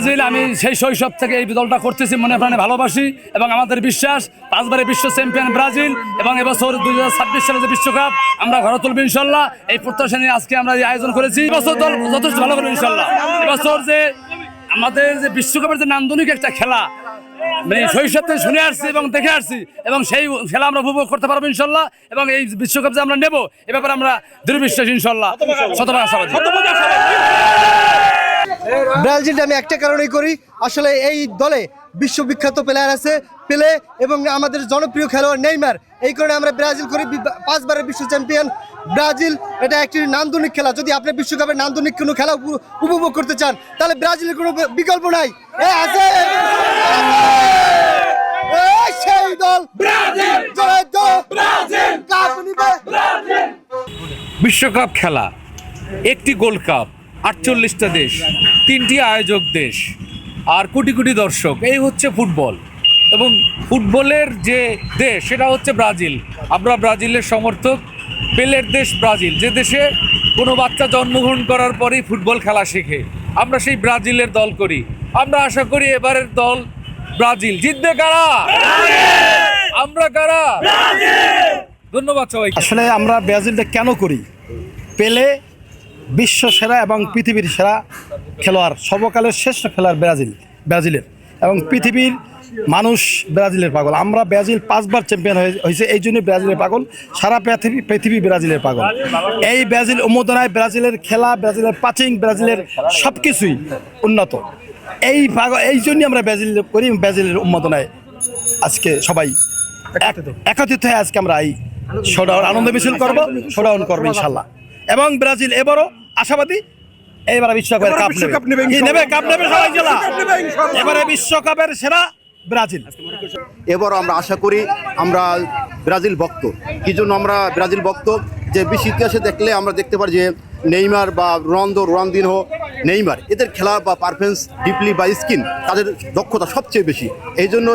Brazil আমি সেই শৈশব থেকে এই দলটা করতেছি, মনে প্রাণে ভালোবাসি এবং আমাদের বিশ্বাস 5 বারের বিশ্ব চ্যাম্পিয়ন ব্রাজিল এবং এবছর 2026 সালে যে বিশ্বকাপ আমরা ঘরে তুলব ইনশাল্লাহ। এই প্রত্যাশা নিয়ে আজকে আমরা এই আয়োজন করেছি। এবছর দল যথেষ্ট ভালো করবে ইনশাল্লাহ। এবছর যে আমাদের যে বিশ্বকাপের যে নান্দনিক একটা খেলা মানে শৈশব থেকে শুনে আসছি এবং দেখে আসছি এবং সেই খেলা আমরা উপভোগ করতে পারবো ইনশাল্লাহ। এবং এই বিশ্বকাপ যে আমরা নেব এ ব্যাপারে আমরা দৃঢ় বিশ্বাস ইনশাল্লাহ, শতভাগ আশাবাদী। ব্রাজিলটা আমি একটা কারণেই করি, আসলে এই দলে বিশ্ববিখ্যাত প্লেয়ার আছে পেলে এবং আমাদের জনপ্রিয় খেলোয়াড় নেইমার। এই কারণে আমরা ব্রাজিল করি। 5 বারের বিশ্ব চ্যাম্পিয়ন ব্রাজিল, এটা একটি নান্দনিক খেলা। যদি আপনি বিশ্বকাপের নান্দনিক কোনো খেলা উপভোগ করতে চান তাহলে ব্রাজিলের কোনো বিকল্প নাই। আছে সেই দল বিশ্বকাপ খেলা, একটি গোল্ড কাপ, 48টা দেশ, 3টি আয়োজক দেশ আর কোটি কোটি দর্শক, এই হচ্ছে ফুটবল। এবং ফুটবলের যে দেশ সেটা হচ্ছে ব্রাজিল। আমরা ব্রাজিলের সমর্থক। পেলের দেশ ব্রাজিল, যে দেশে কোনো বাচ্চা জন্মগ্রহণ করার পরেই ফুটবল খেলা শেখে। আমরা সেই ব্রাজিলের দল করি। আমরা আশা করি এবারের দল ব্রাজিল জিতবে। কারা? আমরা। কারা? ধন্যবাদ সবাইকে। আসলে আমরা ব্রাজিলটা কেন করি? পেলে বিশ্ব সেরা এবং পৃথিবীর সেরা খেলোয়াড়, সর্বকালের শ্রেষ্ঠ খেলোয়াড় ব্রাজিলের এবং পৃথিবীর মানুষ ব্রাজিলের পাগল। আমরা ব্রাজিল 5 বার চ্যাম্পিয়ন হয়েছে, এই জন্য ব্রাজিলের পাগল। সারা পৃথিবী ব্রাজিলের পাগল। এই ব্রাজিল উন্মোদনায় ব্রাজিলের খেলা, ব্রাজিলের পাচিং, ব্রাজিলের সব কিছুই উন্নত। এই জন্যই আমরা ব্রাজিল করি। ব্রাজিলের উন্মোদনায় আজকে সবাই একত্রিত হয়ে আজকে আমরা এই শোডাউন আনন্দ মিছিল করবো, শোডাউন করবো ইনশাল্লাহ। এবং ব্রাজিল এবারও আশাবাদী, এবারে বিশ্বকাপের কাপ নেবে সবাই জেলা। এবারে বিশ্বকাপের সেরা ব্রাজিল। এবারও আমরা আশা করি, আমরা ব্রাজিল ভক্ত। কি জন্য আমরা ব্রাজিল ভক্ত? যে বিশ্ব ইতিহাসে দেখলে আমরা দেখতে পারি যে নেইমার বা রোনালদিনহো, নেইমার, এদের খেলা বা পারফরমেন্স ডিপলি বা স্কিন, তাদের দক্ষতা সবচেয়ে বেশি। এই জন্য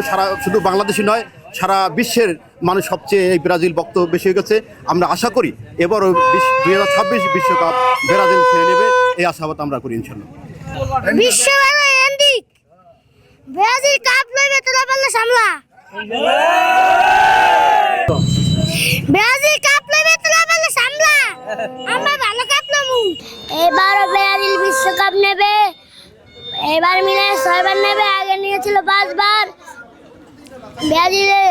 শুধু বাংলাদেশি নয়, সারা বিশ্বের মানুষ সবচেয়ে এই ব্রাজিল ভক্ত বেশি হয়ে গেছে। আমরা আশা করি এবারও 2026 বিশ্বকাপ ব্রাজিল ছেড়ে নেবে, এই আশাবাদ আমরা করি ইনশাল্লাহ। ব্রাজিল কাপ লইবে, তোরা বললে সামলা। ব্রাজিল কাপ লইবে, তোরা বললে সামলা। আমরা ভালো কাপ লমু। এবারও ব্রাজিল বিশ্বকাপ নেবে। এবার মিলে 6 বার নেবে, আগে নিয়েছিল 5 বার। ব্রাজিলে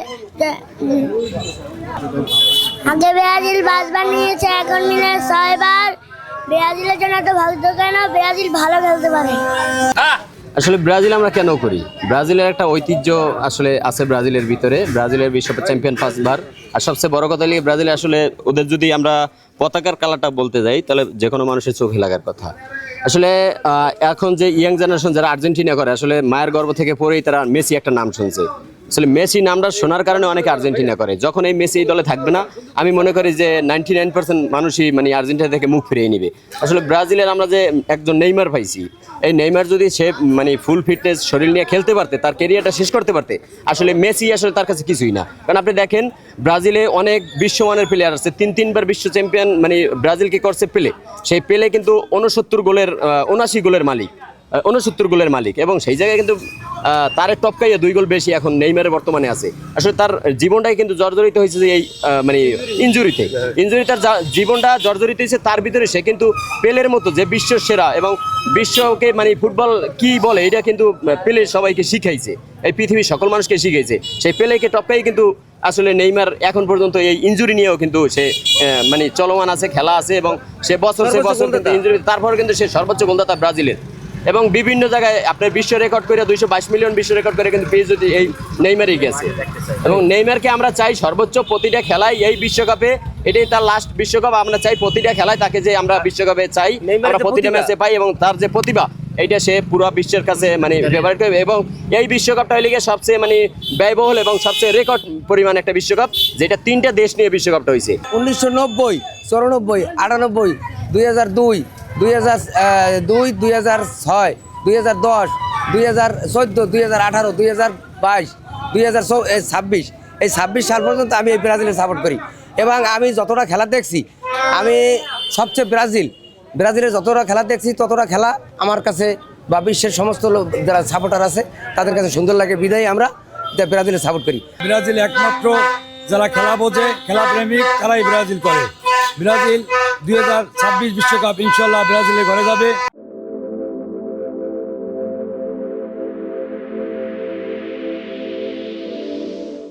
আগে ব্রাজিল 5 বার নিয়েছে, এখন মিলে 6 বার। ব্রাজিলের জন্য তো ভালো কেন, ব্রাজিল ভালো খেলতে পারে। আসলে ব্রাজিল আমরা কেন করি? ব্রাজিলের একটা ঐতিহ্য আসলে আছে ব্রাজিলের ভিতরে। ব্রাজিলের বিশ্বকাপ চ্যাম্পিয়ন 5 বার। আর সবচেয়ে বড় কথা হলো ব্রাজিলে আসলে ওদের যদি আমরা পতাকার কালারটা বলতে যাই তাহলে যে কোনো মানুষের চোখে লাগার কথা। আসলে এখন যে ইয়াং জেনারেশন যারা আর্জেন্টিনা করে, আসলে মায়ের গর্ভ থেকে পরেই তারা মেসি একটা নাম শুনছে। আসলে মেসি নামটা শোনার কারণে অনেকে আর্জেন্টিনা করে। যখন এই মেসি এই দলে থাকবে না, আমি মনে করি যে 99% মানুষই মানে আর্জেন্টিনা থেকে মুখ ফিরিয়ে নিবে। আসলে ব্রাজিলের আমরা যে একজন নেইমার পাইছি, এই নেইমার যদি সে মানে ফুল ফিটনেস শরীর নিয়ে খেলতে পারতে, তার ক্যারিয়ারটা শেষ করতে পারতে, আসলে মেসি আসলে তার কাছে কিছুই না। কারণ আপনি দেখেন ব্রাজিলে অনেক বিশ্বমানের প্লেয়ার আছে। 3 বার বিশ্ব চ্যাম্পিয়ন মানে ব্রাজিলকে করছে পেলে। সেই পেলে কিন্তু 79 গোলের মালিক, 69 গোলের মালিক। এবং সেই জায়গায় কিন্তু তার টপকাইয়া 2 গোল বেশি এখন নেইমারের বর্তমানে আছে। আসলে তার জীবনটাই কিন্তু জর্জরিত হয়েছে যে এই মানে ইনজুরিতে তার জীবনটা জর্জরিত হয়েছে। তার ভিতরে সে কিন্তু পেলের মতো যে বিশ্ব সেরা এবং বিশ্বকে মানে ফুটবল কি বলে এটা কিন্তু পেলে সবাইকে শিখাইছে, এই পৃথিবীর সকল মানুষকে শিখাইছে। সেই পেলেকে টপকাই কিন্তু আসলে নেইমার এখন পর্যন্ত এই ইনজুরি নিয়েও কিন্তু সে মানে চলমান আছে, খেলা আছে এবং সে বছর কিন্তু ইনজুরি, তারপর কিন্তু সে সর্বোচ্চ গোলদাতা ব্রাজিলের। এবং বিভিন্ন জায়গায় আপনার বিশ্ব রেকর্ড করে 222 মিলিয়ন বিশ্ব রেকর্ড করে কিন্তু পেজ যদি এই নেইমারই গেছে। এবং নেইমারকে আমরা চাই সর্বোচ্চ প্রতিটা খেলায় এই বিশ্বকাপে, এটাই তার লাস্ট বিশ্বকাপ, আমরা চাই প্রতিটা খেলায় তাকে যে আমরা বিশ্বকাপে চাই, আমরা প্রতিটা ম্যাচে পাই এবং তার যে প্রতিভা এইটা সে পুরো বিশ্বের কাছে মানে ফেভারিট করবে। এবং এই বিশ্বকাপটা হইলে সবচেয়ে মানে ব্যয়বহুল এবং সবচেয়ে রেকর্ড পরিমাণ একটা বিশ্বকাপ, যেটা 3টা দেশ নিয়ে বিশ্বকাপটা হয়েছে। 1990, 94, 98, 2002, 2002, 2006, 2010, 2014, 2018, 2022, 2026, এই 26 সাল পর্যন্ত আমি এই ব্রাজিলের সাপোর্ট করি। এবং আমি যতটা খেলা দেখছি, আমি সবচেয়ে ব্রাজিলের যতটা খেলা দেখছি ততটা খেলা আমার কাছে বা বিশ্বের সমস্ত যারা সাপোর্টার আছে তাদের কাছে সুন্দর লাগে বিদায় আমরা ব্রাজিলের সাপোর্ট করি। ব্রাজিল একমাত্র যারা খেলা বোঝে, খেলা প্রেমিক, তারাই ব্রাজিল করে। ব্রাজিল 2026 বিশ্বকাপ ইনশাল্লাহ ব্রাজিলের ঘরে যাবে।